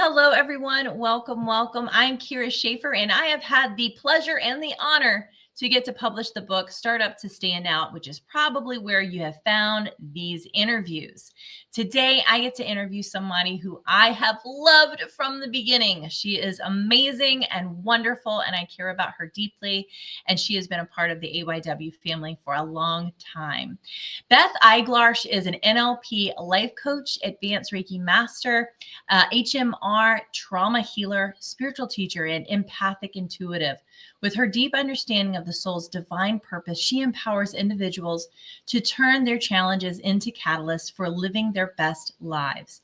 hello, everyone. Welcome, welcome. I'm Kyra Schaefer, and I have had the pleasure and the honor to get to publish the book, Startup to Stand Out, which is probably where you have found these interviews. Today, I get to interview somebody who I have loved from the beginning. She is amazing and wonderful, and I care about her deeply, and she has been a part of the AYW family for a long time. Beth Eiglarsh is an NLP life coach, advanced Reiki master, HMR trauma healer, spiritual teacher, and empathic intuitive. With her deep understanding of the soul's divine purpose, she empowers individuals to turn their challenges into catalysts for living their best lives.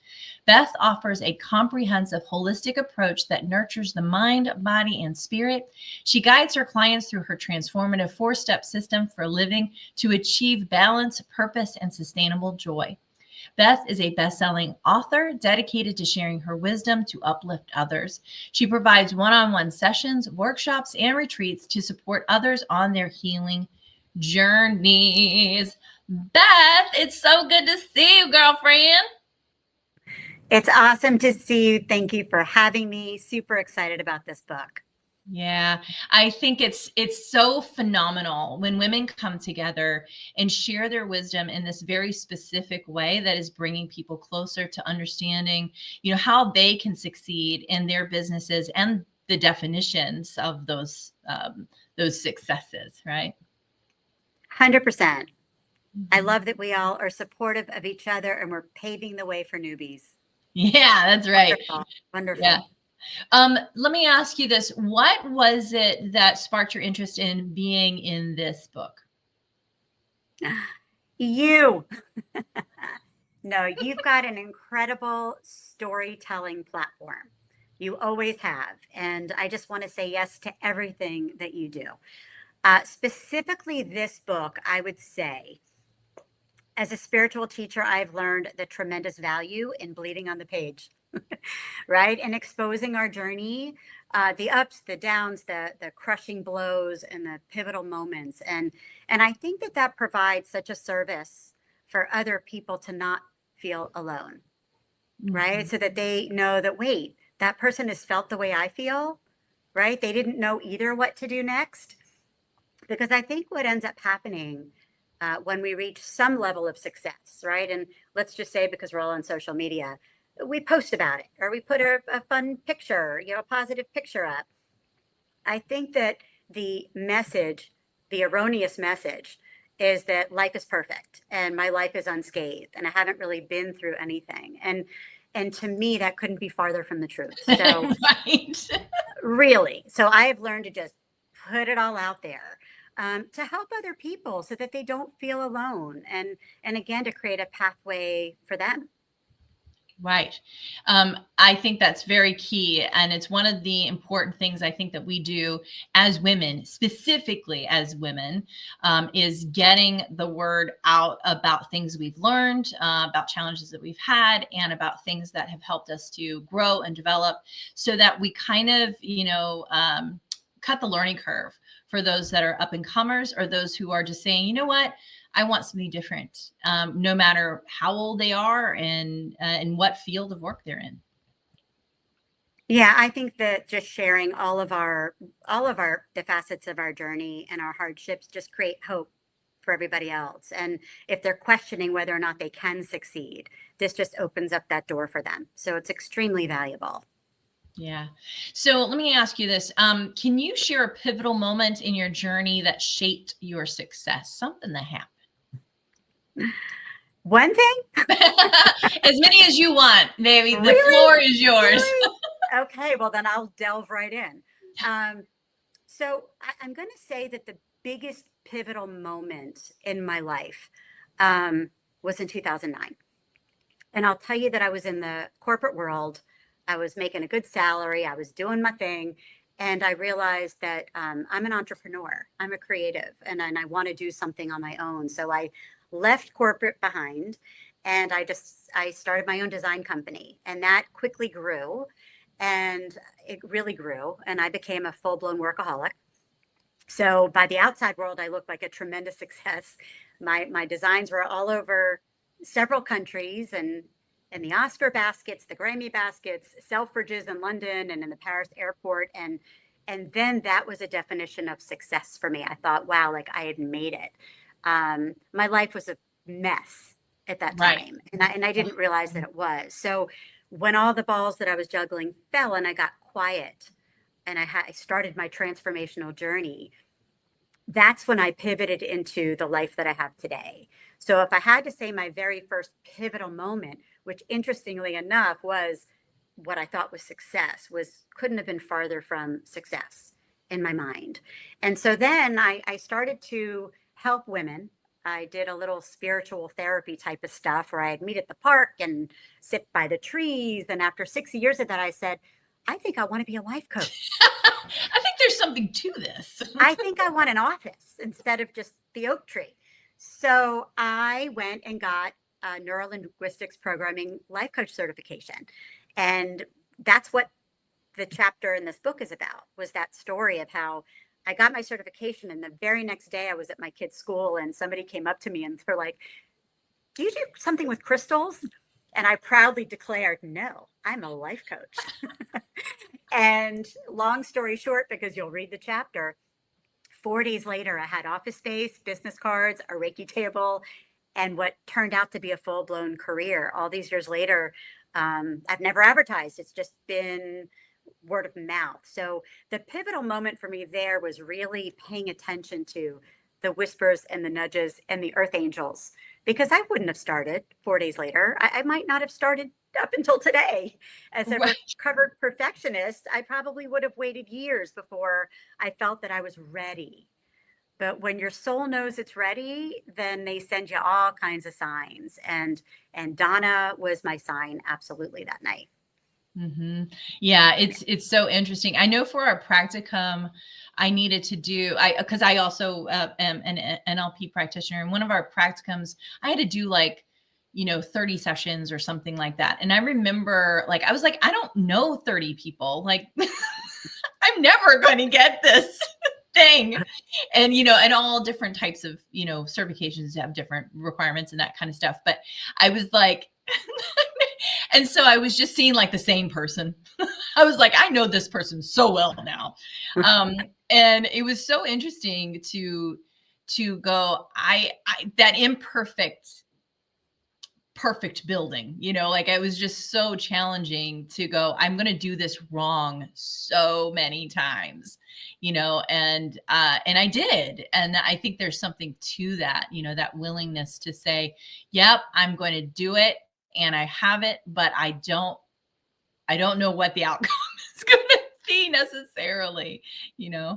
Beth offers a comprehensive, holistic approach that nurtures the mind, body, and spirit. She guides her clients through her transformative 4-step system for living to achieve balance, purpose, and sustainable joy. Beth is a best-selling author dedicated to sharing her wisdom to uplift others. She provides one-on-one sessions, workshops, and retreats to support others on their healing journeys. Beth, it's so good to see you, girlfriend. It's awesome to see you. Thank you for having me. Super excited about this book. Yeah, I think it's so phenomenal when women come together and share their wisdom in this very specific way that is bringing people closer to understanding, how they can succeed in their businesses and the definitions of those successes, right? 100%. I love that we all are supportive of each other and we're paving the way for newbies. Yeah, that's right. Wonderful. Wonderful. Yeah. Let me ask you this. What was it that sparked your interest in being in this book? You. No, you've got an incredible storytelling platform. You always have. And I just want to say yes to everything that you do. Specifically, this book, I would say, as a spiritual teacher, I've learned the tremendous value in bleeding on the page. Right? And exposing our journey, the ups, the downs, the crushing blows, and the pivotal moments. And I think that provides such a service for other people to not feel alone, right? So that they know that, wait, that person has felt the way I feel, right? They didn't know either what to do next. Because I think what ends up happening when we reach some level of success, right? And let's just say, because we're all on social media, we post about it or we put a fun picture, a positive picture up. I think that the message, the erroneous message, is that life is perfect and my life is unscathed and I haven't really been through anything. And to me, that couldn't be farther from the truth. So Right. Really. So I have learned to just put it all out there. To help other people so that they don't feel alone, and again, to create a pathway for them. Right. I think that's very key. And it's one of the important things I think that we do as women, specifically as women, is getting the word out about things we've learned, about challenges that we've had, and about things that have helped us to grow and develop so that we kind of, cut the learning curve for those that are up and comers or those who are just saying, you know what? I want something different, no matter how old they are and in what field of work they're in. Yeah, I think that just sharing all of the facets of our journey and our hardships just create hope for everybody else. And if they're questioning whether or not they can succeed, this just opens up that door for them. So it's extremely valuable. Yeah. So let me ask you this. Can you share a pivotal moment in your journey that shaped your success? Something that happened. One thing? As many as you want, baby. The Really? floor is yours. Really? Okay, well, then I'll delve right in. So I'm going to say that the biggest pivotal moment in my life was in 2009. And I'll tell you that I was in the corporate world. I was making a good salary. I was doing my thing. And I realized that I'm an entrepreneur. I'm a creative and I want to do something on my own. So I left corporate behind and I started my own design company. And that quickly grew. And it really grew. And I became a full-blown workaholic. So by the outside world, I looked like a tremendous success. My designs were all over several countries and in the Oscar baskets, the Grammy baskets, Selfridges in London and in the Paris airport. And then that was a definition of success for me. I thought, wow, like I had made it. My life was a mess at that Right. time. And I didn't realize that it was. So when all the balls that I was juggling fell and I got quiet and I started my transformational journey, that's when I pivoted into the life that I have today. So if I had to say my very first pivotal moment, which interestingly enough was what I thought was success, was couldn't have been farther from success in my mind. And so then I started to help women. I did a little spiritual therapy type of stuff where I'd meet at the park and sit by the trees. And after 6 years of that, I said, I think I want to be a life coach. I think there's something to this. I think I want an office instead of just the oak tree. So I went and got a neurolinguistics programming life coach certification. And that's what the chapter in this book is about, was that story of how I got my certification. And the very next day I was at my kid's school and somebody came up to me and they're like, do you do something with crystals? And I proudly declared, no, I'm a life coach. And long story short, because you'll read the chapter, 4 days later, I had office space, business cards, a Reiki table, and what turned out to be a full blown career. All these years later, I've never advertised. It's just been word of mouth. So the pivotal moment for me there was really paying attention to the whispers and the nudges and the earth angels, because I wouldn't have started 4 days later. I might not have started up until today as a Right. recovered perfectionist. I probably would have waited years before I felt that I was ready. But when your soul knows it's ready, then they send you all kinds of signs. And Donna was my sign absolutely that night. Mm-hmm. Yeah, it's so interesting. I know for our practicum, I needed to do because I also am an NLP practitioner, and one of our practicums, I had to do like 30 sessions or something like that. And I remember like I was like, I don't know 30 people. Like I'm never going to get this thing. And and all different types of certifications have different requirements and that kind of stuff. But I was like, and so I was just seeing like the same person. I was like, I know this person so well now. And it was so interesting to go, I that imperfect perfect building, like it was just so challenging to go, I'm going to do this wrong so many times, and I did. And I think there's something to that, that willingness to say, yep, I'm going to do it. And I have it, but I don't know what the outcome is going to be necessarily,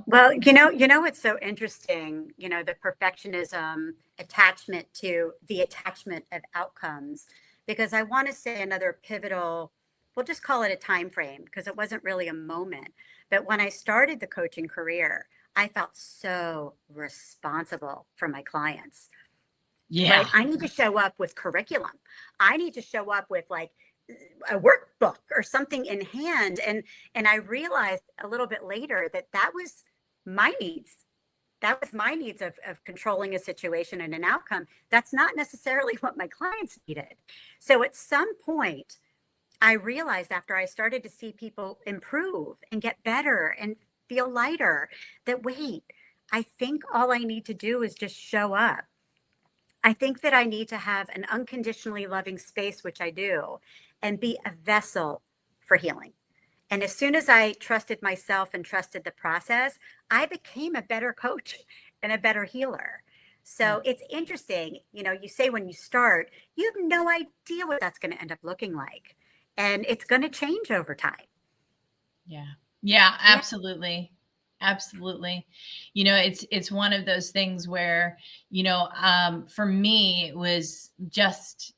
Well, what's so interesting, the perfectionism attachment to the attachment of outcomes, because I want to say another pivotal, we'll just call it a time frame because it wasn't really a moment. But when I started the coaching career, I felt so responsible for my clients, Yeah. right? I need to show up with curriculum. I need to show up with like a workbook or something in hand. And I realized a little bit later that that was my needs. That was my needs of controlling a situation and an outcome. That's not necessarily what my clients needed. So at some point, I realized after I started to see people improve and get better and feel lighter that, wait, I think all I need to do is just show up. I think that I need to have an unconditionally loving space, which I do, and be a vessel for healing. And as soon as I trusted myself and trusted the process, I became a better coach and a better healer. Yeah. So it's interesting, you say when you start, you have no idea what that's going to end up looking like. And it's going to change over time. Yeah. Yeah, absolutely. Absolutely. It's one of those things where, for me it was just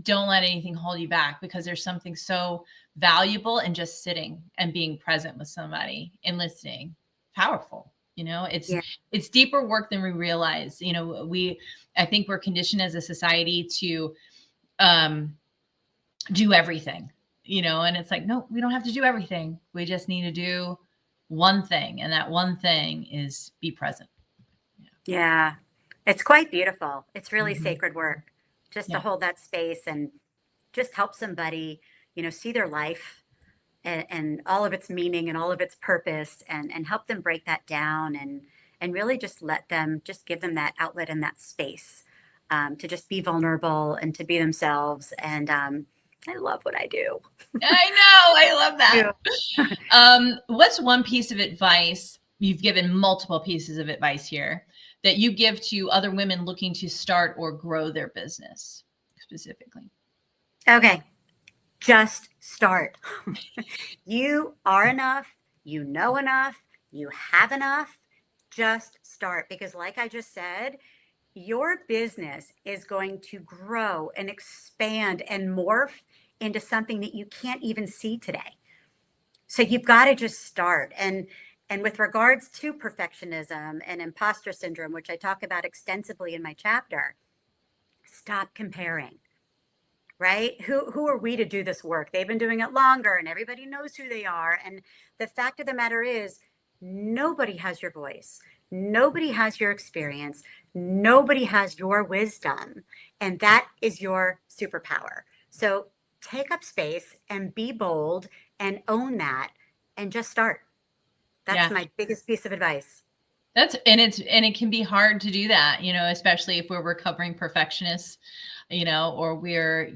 don't let anything hold you back, because there's something so valuable in just sitting and being present with somebody and listening. Powerful. It's Yeah. it's deeper work than we realize. I think we're conditioned as a society to do everything, and it's like, no, we don't have to do everything. We just need to do one thing. And that one thing is be present. Yeah. It's quite beautiful. It's really Mhm. sacred work just to Yeah. hold that space and just help somebody, see their life and all of its meaning and all of its purpose, and help them break that down, and really just give them that outlet and that space, to just be vulnerable and to be themselves. And I love what I do. I know. I love that. Yeah. What's one piece of advice? You've given multiple pieces of advice here that you give to other women looking to start or grow their business specifically. Okay. Just start. You are enough. You know enough. You have enough. Just start. Because, like I just said, your business is going to grow and expand and morph into something that you can't even see today. So you've got to just start. And with regards to perfectionism and imposter syndrome, which I talk about extensively in my chapter, stop comparing. Right? Who are we to do this work? They've been doing it longer and everybody knows who they are. And the fact of the matter is, nobody has your voice. Nobody has your experience. Nobody has your wisdom. And that is your superpower. So take up space and be bold and own that and just start. That's my biggest piece of advice. And it can be hard to do that, especially if we're recovering perfectionists, or we're,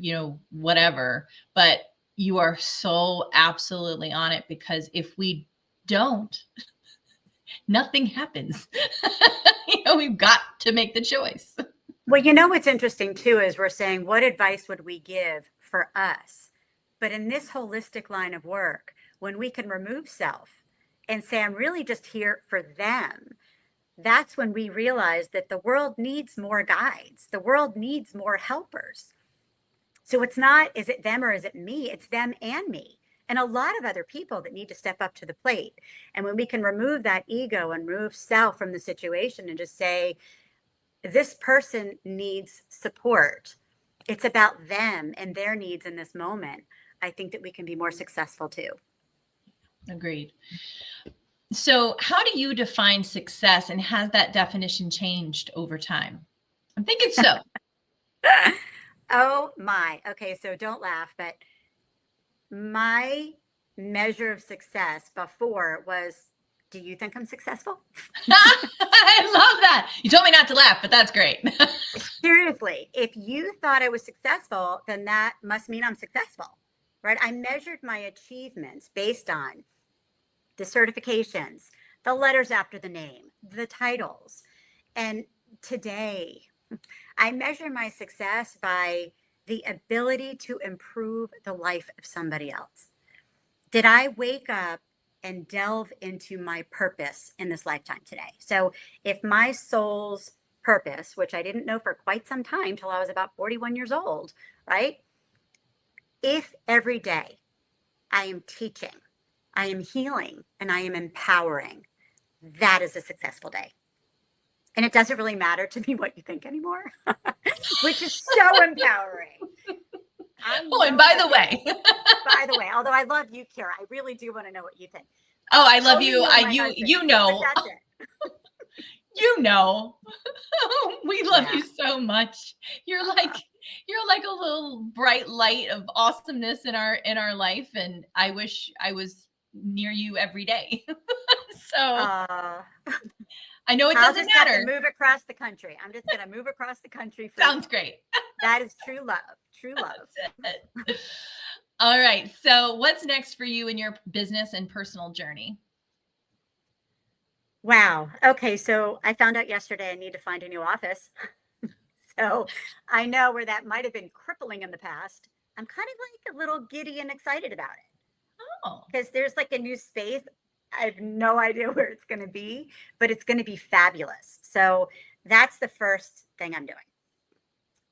whatever. But you are so absolutely on it, because if we don't, nothing happens. We've got to make the choice. Well, what's interesting too is we're saying, what advice would we give for us? But in this holistic line of work, when we can remove self and say, I'm really just here for them, that's when we realize that the world needs more guides. The world needs more helpers. So it's not, is it them or is it me? It's them and me, and a lot of other people that need to step up to the plate. And when we can remove that ego and remove self from the situation and just say, this person needs support, it's about them and their needs in this moment, I think that we can be more successful too. Agreed. So how do you define success, and has that definition changed over time? I'm thinking so. Oh my. Okay, so don't laugh, but my measure of success before was, do you think I'm successful? I love that. You told me not to laugh, but that's great. Seriously, if you thought I was successful, then that must mean I'm successful, right? I measured my achievements based on the certifications, the letters after the name, the titles. And today, I measure my success by the ability to improve the life of somebody else. Did I wake up and delve into my purpose in this lifetime today? So if my soul's purpose, which I didn't know for quite some time till I was about 41 years old, right? If every day I am teaching, I am healing, and I am empowering, that is a successful day. And it doesn't really matter to me what you think anymore, which is so empowering. Oh, and by the way, although I love you, Kyra, I really do want to know what you think. Oh, I love you. You know. But that's it. We love you so much. You're like a little bright light of awesomeness in our life, and I wish I was near you every day. So I know it doesn't matter. Have to move across the country. I'm just going to move across the country. Sounds great. That is true love. True love. All right. So what's next for you in your business and personal journey? Wow. Okay. So I found out yesterday I need to find a new office. So I know where that might have been crippling in the past. I'm kind of like a little giddy and excited about it. Oh. Because there's like a new space. I have no idea where it's going to be, but it's going to be fabulous. So that's the first thing I'm doing.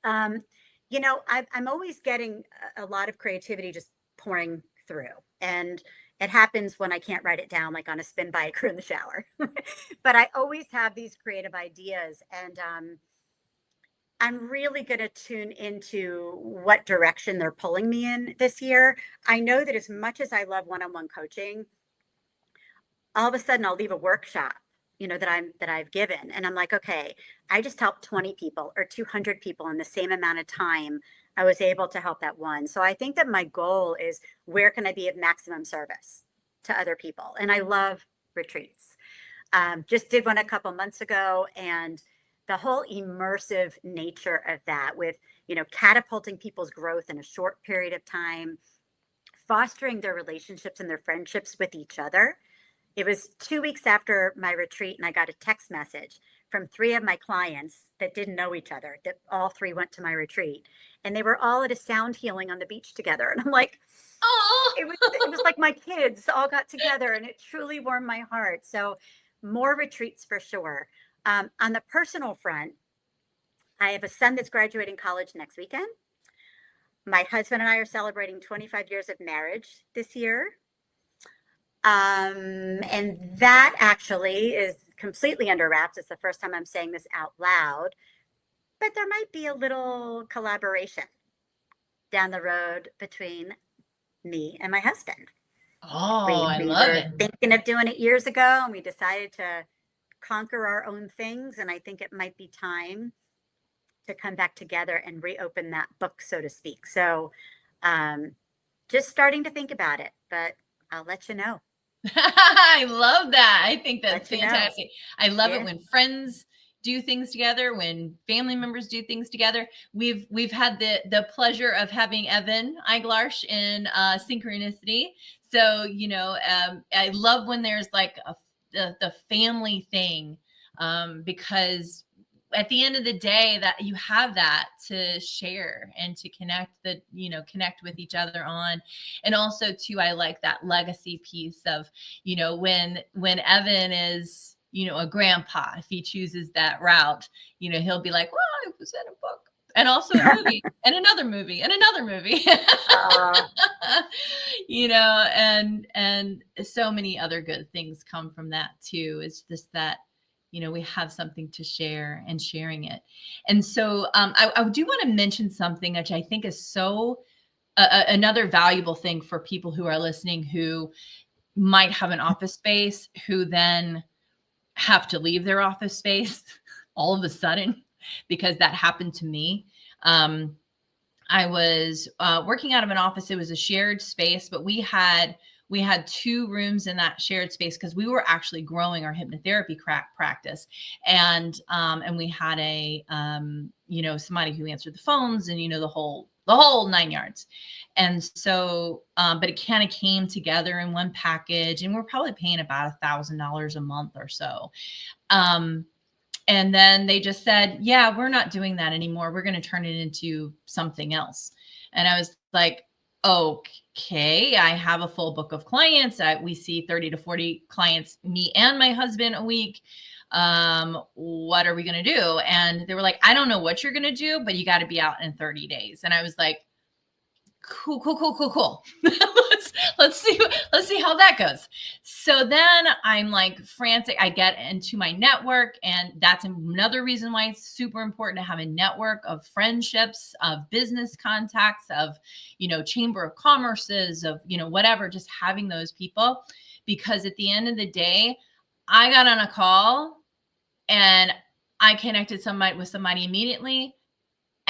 I'm always getting a lot of creativity just pouring through, and it happens when I can't write it down, like on a spin bike or in the shower. But I always have these creative ideas, and I'm really going to tune into what direction they're pulling me in this year. I know that as much as I love one-on-one coaching, all of a sudden I'll leave a workshop that I've given. And I'm like, okay, I just helped 20 people or 200 people in the same amount of time I was able to help that one. So I think that my goal is, where can I be of maximum service to other people? And I love retreats. Just did one a couple months ago, and the whole immersive nature of that, with, catapulting people's growth in a short period of time, fostering their relationships and their friendships with each other. It was 2 weeks after my retreat, and I got a text message from three of my clients that didn't know each other, that all three went to my retreat, and they were all at a sound healing on the beach together. And I'm like, Oh, it was like my kids all got together, and it truly warmed my heart. So more retreats for sure. On the personal front, I have a son that's graduating college next weekend. My husband and I are celebrating 25 years of marriage this year. And that actually is completely under wraps. It's the first time I'm saying this out loud, but there might be a little collaboration down the road between me and my husband. oh, We I we love were it. thinking of doing it years ago, and we decided to conquer our own things. And I think it might be time to come back together and reopen that book, so to speak. So, just starting to think about it, but I'll let you know. I love that. I think that's Let you know. fantastic. I love it Yeah. when friends do things together, when family members do things together. We've had the pleasure of having Evan Eiglarsh in Synchronicity. So, I love when there's like the family thing, because at the end of the day, that you have that to share and to connect with each other on. And also too, I like that legacy piece of, when Evan is, a grandpa, if he chooses that route, he'll be like, well, I was in a book and also a movie and another movie and another movie. Uh, And so many other good things come from that too. It's just that, we have something to share and sharing it. And so, I do want to mention something which I think is so another valuable thing for people who are listening, who might have an office space, who then have to leave their office space all of a sudden, because that happened to me. I was working out of an office. It was a shared space, but we had two rooms in that shared space because we were actually growing our hypnotherapy practice, and we had somebody who answered the phones, and the whole 9 yards. And so, but it kind of came together in one package, and we're probably paying about $1,000 a month or so. Um, and then they just said, yeah, we're not doing that anymore. We're going to turn it into something else. And I was like, okay, I have a full book of clients. We see 30 to 40 clients, me and my husband, a week. What are we going to do? And they were like, I don't know what you're going to do, but you got to be out in 30 days. And I was like, cool. let's see how that goes. So then I'm like frantic. I get into my network, and that's another reason why it's super important to have a network of friendships, of business contacts, of chamber of commerces, of whatever, just having those people. Because at the end of the day, I got on a call and I connected with somebody immediately.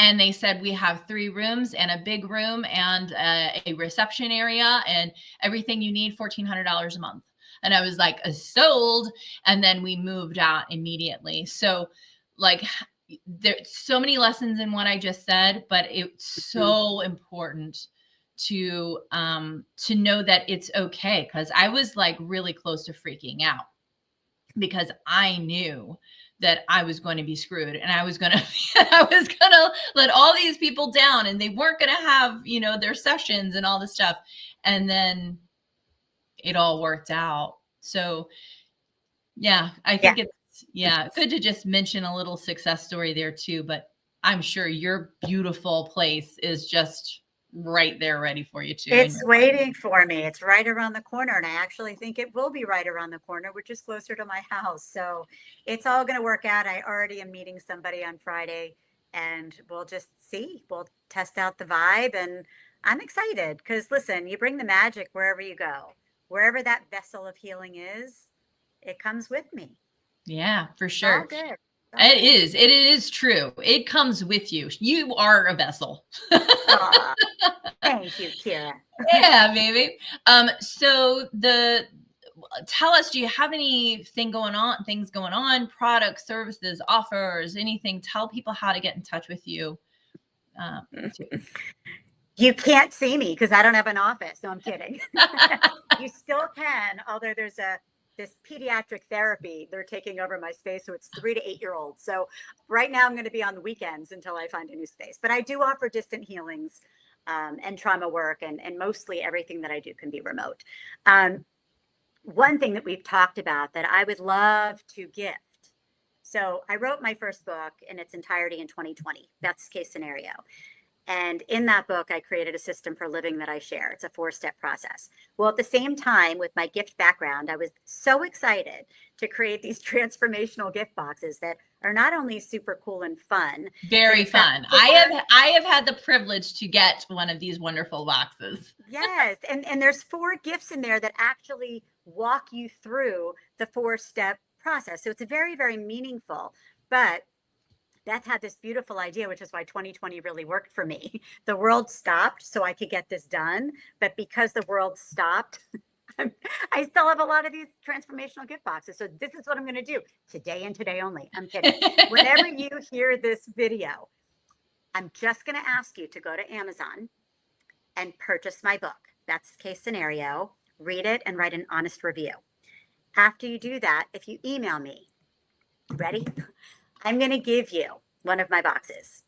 And they said, we have 3 rooms and a big room and a reception area and everything you need, $1,400 a month. And I was like, sold. And then we moved out immediately. So, like, there's so many lessons in what I just said, but it's so important to know that it's okay. Because I was like really close to freaking out, because I knew that I was going to be screwed, and I was going to let all these people down, and they weren't going to have, their sessions and all this stuff. And then it all worked out. So yeah, I yeah. think good to just mention a little success story there too, but I'm sure your beautiful place is just right there ready for you too in It's your life. waiting for me. It's right around the corner. And I actually think it will be right around the corner, which is closer to my house. So it's all going to work out. I already am meeting somebody on Friday, and we'll just see. We'll test out the vibe. And I'm excited because, listen, you bring the magic wherever you go. Wherever that vessel of healing is, it comes with me. Yeah, for It's all sure. good. It is. It is true. It comes with you. You are a vessel. Aw, thank you, Kyra. Yeah, baby. So tell us, do you have anything things going on, products, services, offers, anything? Tell people how to get in touch with you. Too. You can't see me because I don't have an office. No, I'm kidding. You still can, although there's this pediatric therapy. They're taking over my space, so it's 3 to 8-year-olds. So right now I'm going to be on the weekends until I find a new space. But I do offer distant healings and trauma work, and mostly everything that I do can be remote. One thing that we've talked about that I would love to gift. So I wrote my first book in its entirety in 2020, Beth's Case Scenario. And in that book, I created a system for living that I share. It's a 4-step process. Well, at the same time, with my gift background, I was so excited to create these transformational gift boxes that are not only super cool and fun. Very fun. I have had the privilege to get one of these wonderful boxes. Yes. And there's 4 gifts in there that actually walk you through the 4-step process. So it's a very, very meaningful, but Beth had this beautiful idea, which is why 2020 really worked for me. The world stopped so I could get this done. But because the world stopped, I still have a lot of these transformational gift boxes. So this is what I'm going to do today and today only. I'm kidding. Whenever you hear this video, I'm just going to ask you to go to Amazon and purchase my book. That's Case Scenario. Read it and write an honest review. After you do that, if you email me, ready? I'm going to give you one of my boxes.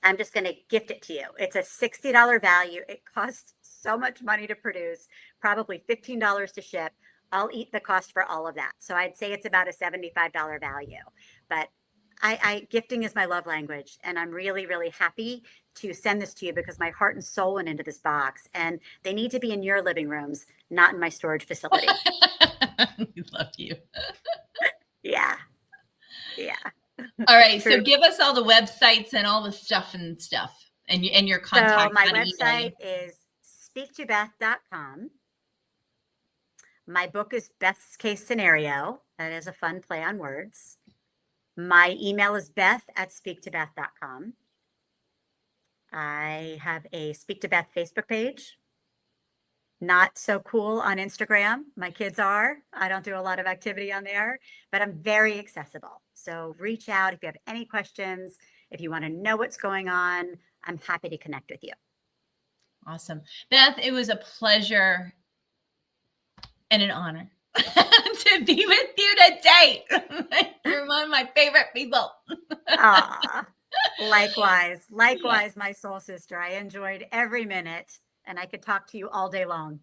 I'm just going to gift it to you. It's a $60 value. It costs so much money to produce, probably $15 to ship. I'll eat the cost for all of that. So I'd say it's about a $75 value. But gifting is my love language. And I'm really, really happy to send this to you because my heart and soul went into this box. And they need to be in your living rooms, not in my storage facility. We love you. Yeah. Yeah. All right. So give us all the websites and all the stuff and your contact. So my website is speaktobeth.com. My book is Beth's Case Scenario. That is a fun play on words. My email is beth@speaktobeth.com. I have a Speak to Beth Facebook page. Not so cool on Instagram. My kids are. I don't do a lot of activity on there, but I'm very accessible. So reach out if you have any questions. If you want to know what's going on, I'm happy to connect with you. Awesome. Beth, it was a pleasure and an honor to be with you today. You're one of my favorite people. Likewise, my soul sister. I enjoyed every minute and I could talk to you all day long.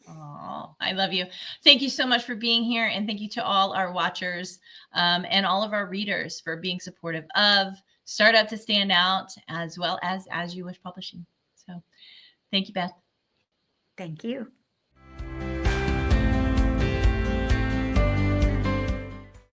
Oh, I love you. Thank you so much for being here. And thank you to all our watchers and all of our readers for being supportive of Startup to Stand Out, as well as You Wish Publishing. So thank you, Beth. Thank you.